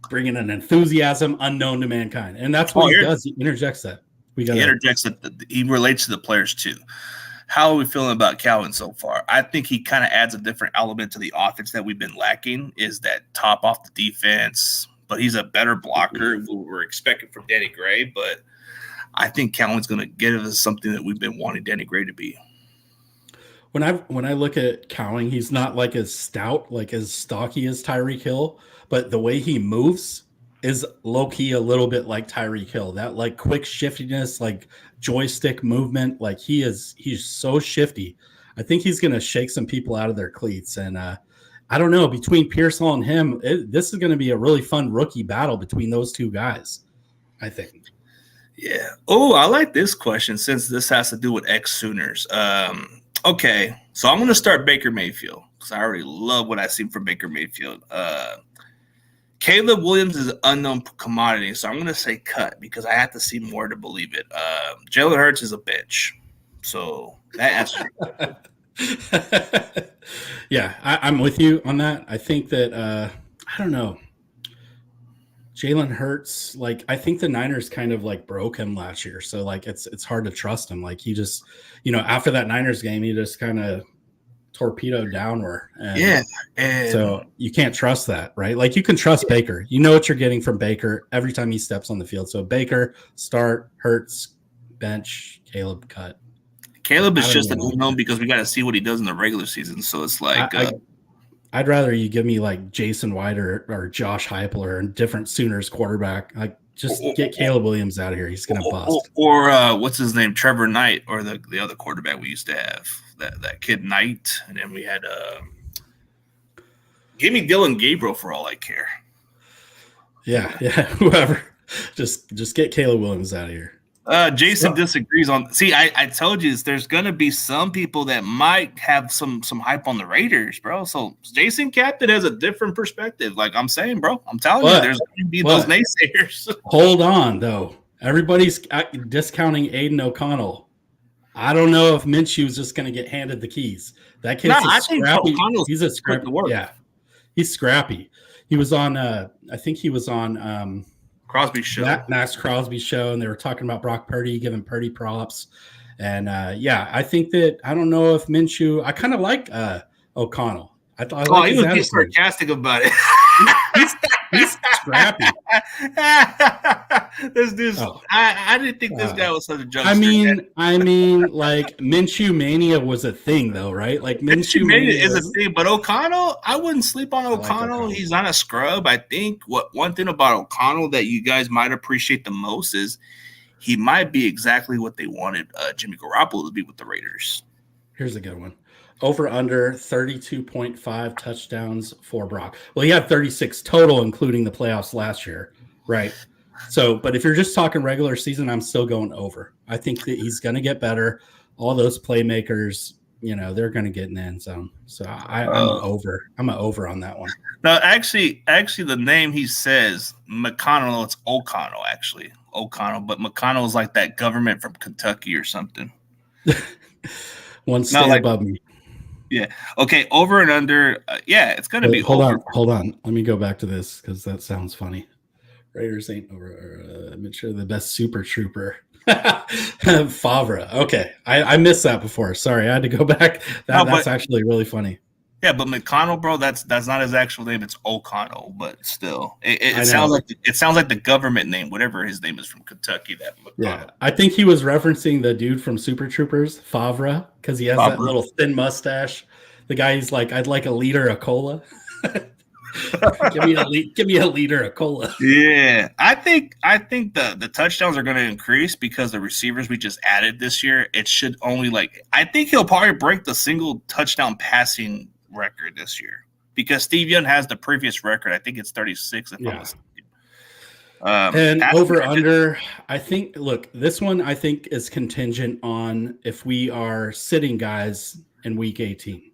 bringing an enthusiasm unknown to mankind, and that's what he does. He interjects that. He interjects that. He relates to the players too. How are we feeling about Calvin so far? I think he kind of adds a different element to the offense that we've been lacking. Is that top off the defense? But he's a better blocker. We're expecting from Danny Gray, but I think Calvin's going to give us something that we've been wanting Danny Gray to be. When I look at Cowing, he's not like as stout, like as stocky as Tyreek Hill, but the way he moves is low-key a little bit like Tyreek Hill. That like quick shiftiness, like joystick movement, like he's so shifty. I think he's going to shake some people out of their cleats, and I don't know, between Pearsall and him, this is going to be a really fun rookie battle between those two guys, I think. Yeah. Oh, I like this question since this has to do with ex-Sooners. Okay, so I'm going to start Baker Mayfield because I already love what I've seen from Baker Mayfield. Caleb Williams is an unknown commodity, so I'm going to say cut because I have to see more to believe it. Jalen Hurts is a bitch. So that answers Yeah, I'm with you on that. I think that I don't know. Jalen Hurts, like I think the Niners kind of like broke him last year. So like it's hard to trust him. Like he just, after that Niners game, he just kind of torpedoed downward. And so you can't trust that, right? Like you can trust Baker. You know what you're getting from Baker every time he steps on the field. So Baker, start, Hurts, bench, Caleb, cut. Caleb is just an unknown because we got to see what he does in the regular season. So it's like I'd rather you give me like Jason White or Josh Heupel or a different Sooners quarterback. Like Just get Caleb Williams out of here. He's going to bust. Or what's his name? Trevor Knight, or the other quarterback we used to have, that kid Knight. And then we had give me Dylan Gabriel for all I care. Yeah, whoever. Just get Caleb Williams out of here. Jason disagrees on. See, I told you there's gonna be some people that might have some hype on the Raiders, bro. So Jason Captain has a different perspective. Like I'm saying, bro, I'm telling you, there's gonna be those naysayers. Hold on, though. Everybody's discounting Aiden O'Connell. I don't know if Minshew's just gonna get handed the keys. That kid's scrappy. He's a scrappy. Yeah, he's scrappy. He was on. I think he was on. Crosby's show, Max Crosby's show, and they were talking about Brock Purdy, giving Purdy props. And I think that I don't know if Minshew. I kind of like O'Connell. I he was being sarcastic about it. He's scrappy. This dude's. I didn't think this guy was such a joke. I mean, like Minshew mania was a thing, though, right? Like Minshew mania is a thing, but O'Connell, I wouldn't sleep on O'Connell. He's not a scrub. I think one thing about O'Connell that you guys might appreciate the most is he might be exactly what they wanted Jimmy Garoppolo to be with the Raiders. Here's a good one. Over under 32.5 touchdowns for Brock. Well, he had 36 total, including the playoffs last year, right? So, but if you're just talking regular season, I'm still going over. I think that he's going to get better. All those playmakers, they're going to get in the end zone. So I'm over. I'm an over on that one. No, actually, the name he says McConnell. It's O'Connell, actually O'Connell, but McConnell is like that government from Kentucky or something. One step above me. Yeah. Okay. Over and under. It's going to be. Hold on. Let me go back to this because that sounds funny. Raiders ain't over. I'm sure the best super trooper. Favre. Okay. I missed that before. Sorry. I had to go back. That's actually really funny. Yeah, but McConnell, bro, that's not his actual name. It's O'Connell, but still, it sounds like the government name, whatever his name is from Kentucky. That McConnell. Yeah, I think he was referencing the dude from Super Troopers, Favre, because he has that little thin mustache. The guy, he's like, I'd like a liter of cola. give me a liter of cola. Yeah, I think the touchdowns are going to increase because the receivers we just added this year. It should only I think he'll probably break the single touchdown passing record this year because Steve Young has the previous record. I think it's 36. And over under, I think. Look, this one I think is contingent on if we are sitting guys in week 18.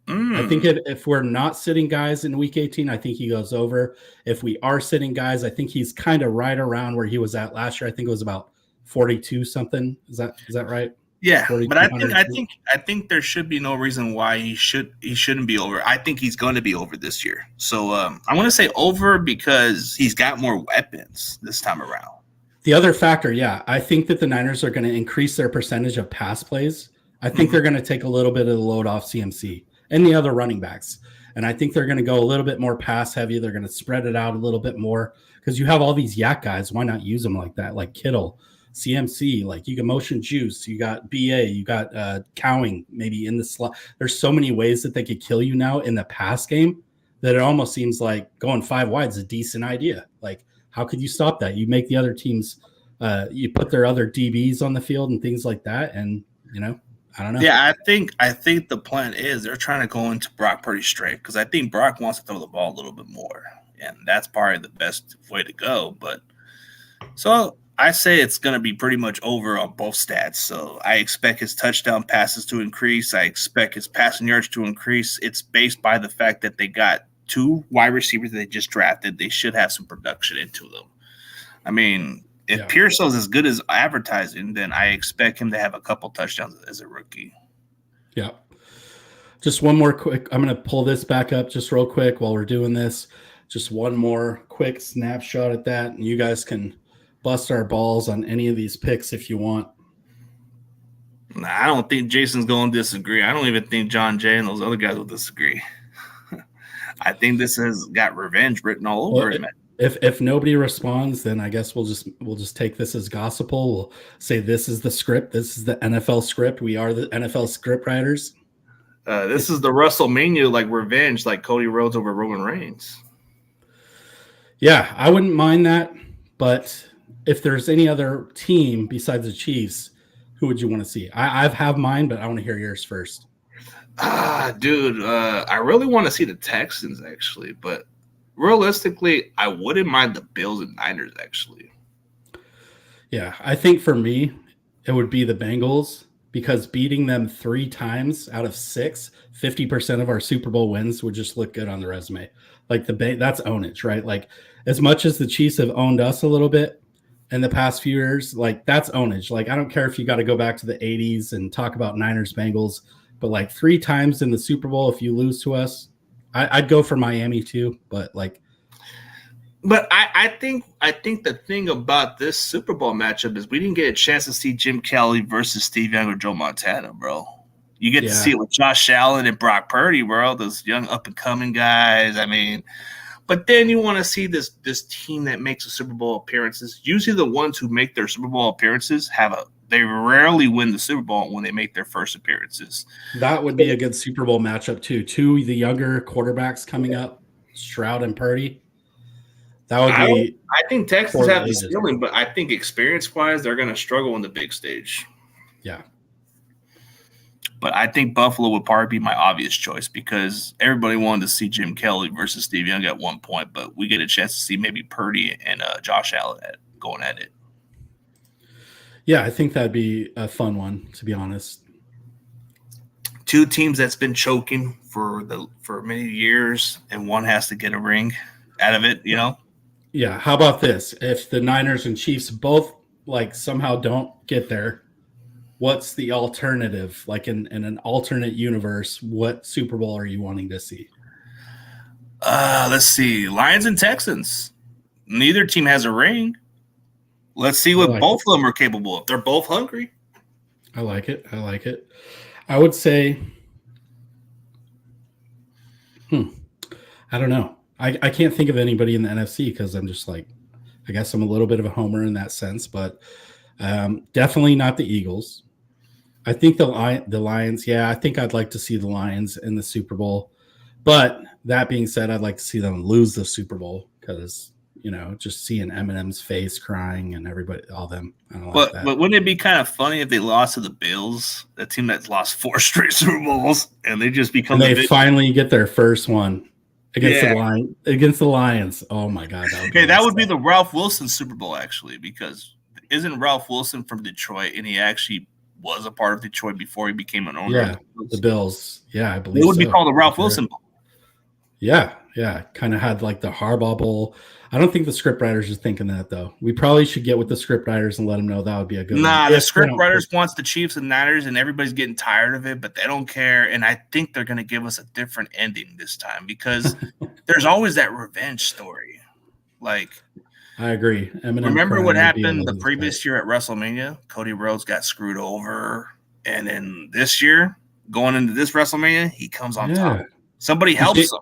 I think if we're not sitting guys in week 18, I think he goes over. If we are sitting guys, I think he's kind of right around where he was at last year. I think it was about 42 something. Is that right? Yeah, but I think there should be no reason why he shouldn't be over. I think he's going to be over this year. So I'm going to say over because he's got more weapons this time around. The other factor, I think that the Niners are going to increase their percentage of pass plays. I think they're going to take a little bit of the load off CMC and the other running backs. And I think they're going to go a little bit more pass heavy. They're going to spread it out a little bit more because you have all these yak guys. Why not use them like that? Like Kittle, CMC, like you can motion juice. You got BA, you got cowing maybe in the slot. There's so many ways that they could kill you now in the pass game that it almost seems like going 5 wide is a decent idea. Like, how could you stop that? You make the other teams, you put their other DBs on the field and things like that. And, I don't know. Yeah, I think the plan is they're trying to go into Brock pretty straight because I think Brock wants to throw the ball a little bit more, and that's probably the best way to go. But so I say it's going to be pretty much over on both stats. So I expect his touchdown passes to increase. I expect his passing yards to increase. It's based by the fact that they got 2 wide receivers that they just drafted. They should have some production into them. I mean, if Pearsall's as good as advertising, then I expect him to have a couple touchdowns as a rookie. Yeah. Just one more quick. I'm going to pull this back up just real quick while we're doing this. Just one more quick snapshot at that. And you guys can bust our balls on any of these picks if you want. Nah, I don't think Jason's going to disagree. I don't even think John Jay and those other guys will disagree. I think this has got revenge written all over it, man. If nobody responds, then I guess we'll just take this as gospel. We'll say this is the script. This is the NFL script. We are the NFL script writers. This is the WrestleMania revenge, like Cody Rhodes over Roman Reigns. Yeah, I wouldn't mind that, But if there's any other team besides the Chiefs, who would you want to see? I have mine, but I want to hear yours first. Dude, I really want to see the Texans actually, but realistically, I wouldn't mind the Bills and Niners actually. Yeah, I think for me, it would be the Bengals because beating them 3 times out of 6, 50% of our Super Bowl wins would just look good on the resume. Like that's ownage, right? Like as much as the Chiefs have owned us a little bit in the past few years, like that's ownage. Like I don't care if you got to go back to the 80s and talk about Niners Bengals, but like 3 times in the Super Bowl, if you lose to us, I'd go for Miami too. But like, but I think the thing about this Super Bowl matchup is we didn't get a chance to see Jim Kelly versus Steve Young or Joe Montana, bro. You get to see it with Josh Allen and Brock Purdy, bro. Those young up and coming guys. I mean, but then you want to see this team that makes a Super Bowl appearances. Usually, the ones who make their Super Bowl appearances they rarely win the Super Bowl when they make their first appearances. That would be a good Super Bowl matchup too. 2 of the younger quarterbacks coming up, Stroud and Purdy. That would be. I think Texans have the ceiling, but I think experience-wise, they're going to struggle on the big stage. Yeah. But I think Buffalo would probably be my obvious choice because everybody wanted to see Jim Kelly versus Steve Young at one point, but we get a chance to see maybe Purdy and Josh Allen going at it. Yeah, I think that'd be a fun one, to be honest. 2 teams that's been choking for many years, and one has to get a ring out of it, you know? Yeah. How about this? If the Niners and Chiefs both like somehow don't get there, what's the alternative? Like in an alternate universe, what Super Bowl are you wanting to see? Let's see. Lions and Texans. Neither team has a ring. Let's see what both of them are capable of. They're both hungry. I like it. I would say, I don't know. I can't think of anybody in the NFC because I'm just like, I guess I'm a little bit of a homer in that sense, but definitely not the Eagles. I think the Lions. Yeah, I think I'd like to see the Lions in the Super Bowl. But that being said, I'd like to see them lose the Super Bowl because, just seeing Eminem's face crying and everybody, all them. I don't like that. But wouldn't it be kind of funny if they lost to the Bills, a team that's lost 4 straight Super Bowls, and they just become they finally get their first one against the Lions. Oh my God. That would be the Ralph Wilson Super Bowl, actually, because isn't Ralph Wilson from Detroit, and he actually was a part of Detroit before he became an owner. Yeah, the Bills. Yeah, I believe it would be called the Ralph Wilson Bowl. Yeah. Kind of had like the Harbaugh Bowl. I don't think the scriptwriters are thinking that though. We probably should get with the scriptwriters and let them know that would be a good. Nah, the scriptwriters wants the Chiefs and Niners, and everybody's getting tired of it, but they don't care. And I think they're going to give us a different ending this time because there's always that revenge story. Like, I agree. Remember what happened the previous year at WrestleMania? Cody Rhodes got screwed over, and then this year, going into this WrestleMania, he comes on top. Somebody helps him.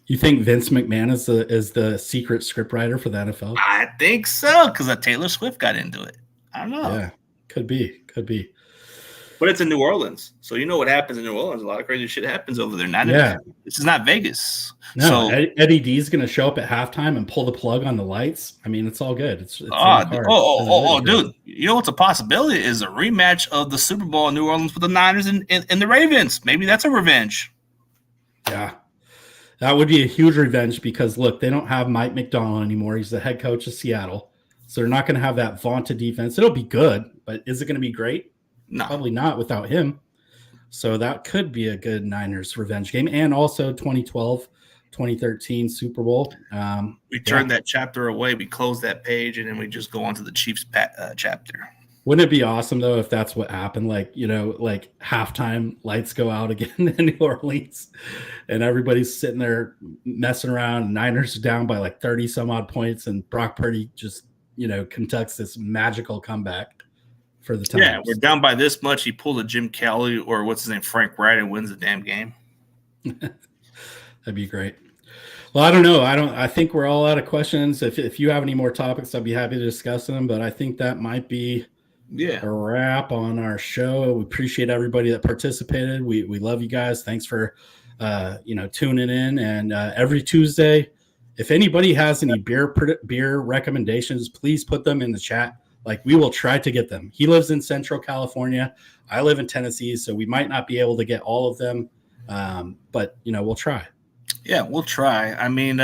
You think Vince McMahon is the secret scriptwriter for the NFL? I think so, because Taylor Swift got into it. I don't know. Yeah, could be. But it's in New Orleans, so you know what happens in New Orleans. A lot of crazy shit happens over there. This is not Vegas. No, so Eddie D's going to show up at halftime and pull the plug on the lights. I mean, it's all good. It's dude. You know what's a possibility is a rematch of the Super Bowl in New Orleans with the Niners and the Ravens. Maybe that's a revenge. Yeah. That would be a huge revenge because, look, they don't have Mike McDonald anymore. He's the head coach of Seattle. So they're not going to have that vaunted defense. It'll be good, but is it going to be great? No. Probably not without him. So that could be a good Niners revenge game. And also 2012, 2013 Super Bowl. We turned that chapter away. We closed that page, and then we just go on to the Chiefs chapter. Wouldn't it be awesome, though, if that's what happened? Like, like halftime lights go out again in New Orleans and everybody's sitting there messing around. Niners are down by like 30 some odd points and Brock Purdy just, conducts this magical comeback for the time. Yeah, we're down by this much. He pulled a Jim Kelly or what's his name, Frank Wright, and wins the damn game. That'd be great. Well, I don't know. I think we're all out of questions. If you have any more topics, I'd be happy to discuss them, but I think that might be a wrap on our show. We appreciate everybody that participated. We love you guys. Thanks for tuning in. And every Tuesday if anybody has any beer recommendations, please put them in the chat. Like, we will try to get them. He lives in Central California. I live in Tennessee, so we might not be able to get all of them. But, we'll try. Yeah, we'll try. I mean,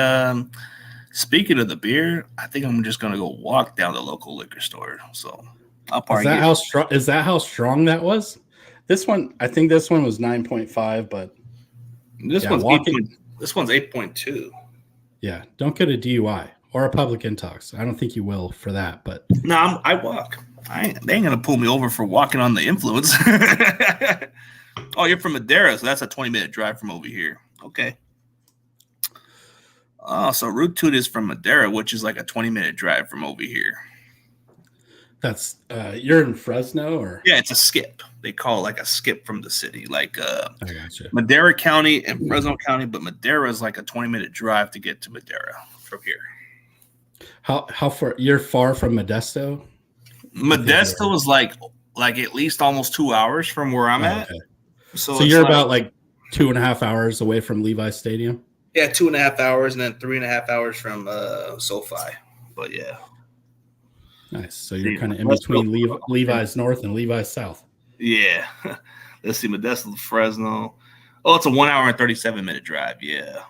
speaking of the beer, I think I'm just going to go walk down the local liquor store. So I'll probably is that how strong that was? I think this one was 9.5, but this one's 8.2. Yeah, don't get a DUI or a public intox. I don't think you will for that, but no, I walk. They ain't gonna pull me over for walking on the influence. Oh, you're from Madera, so that's a 20-minute drive from over here. Okay. Oh, so Route 2 is from Madera, which is like a 20-minute drive from over here. That's you're in Fresno, or yeah, it's a skip. They call it like a skip from the city, like I gotcha. Madera County and Fresno County, but Madera is like a 20-minute drive to get to Madera from here. How far? You're far from Modesto? Modesto is like at least almost 2 hours from where I'm at. Okay. So you're about like 2.5 hours away from Levi's Stadium? Yeah, 2.5 hours, and then 3.5 hours from SoFi. But yeah. Nice. So you're kind of in between Levi's North and Levi's South. Yeah. Let's see, Modesto, Fresno. Oh, it's a 1 hour and 37-minute drive. Yeah.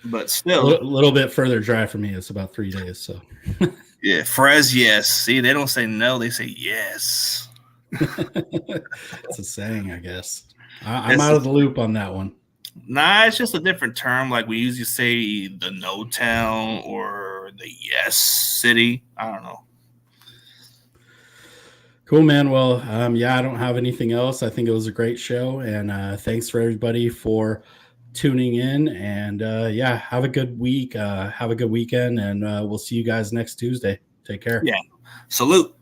But still. A little bit further drive for me. It's about 3 days. So. Yeah. yes. See, they don't say no. They say yes. It's a saying, I guess. I'm out of the loop on that one. Nah, it's just a different term. Like we usually say the no town or the yes city. I don't know. Cool, man. Well, I don't have anything else. I think it was a great show, and thanks for everybody for tuning in. And have a good week. Have a good weekend, and we'll see you guys next Tuesday. Take care. Yeah. Salute.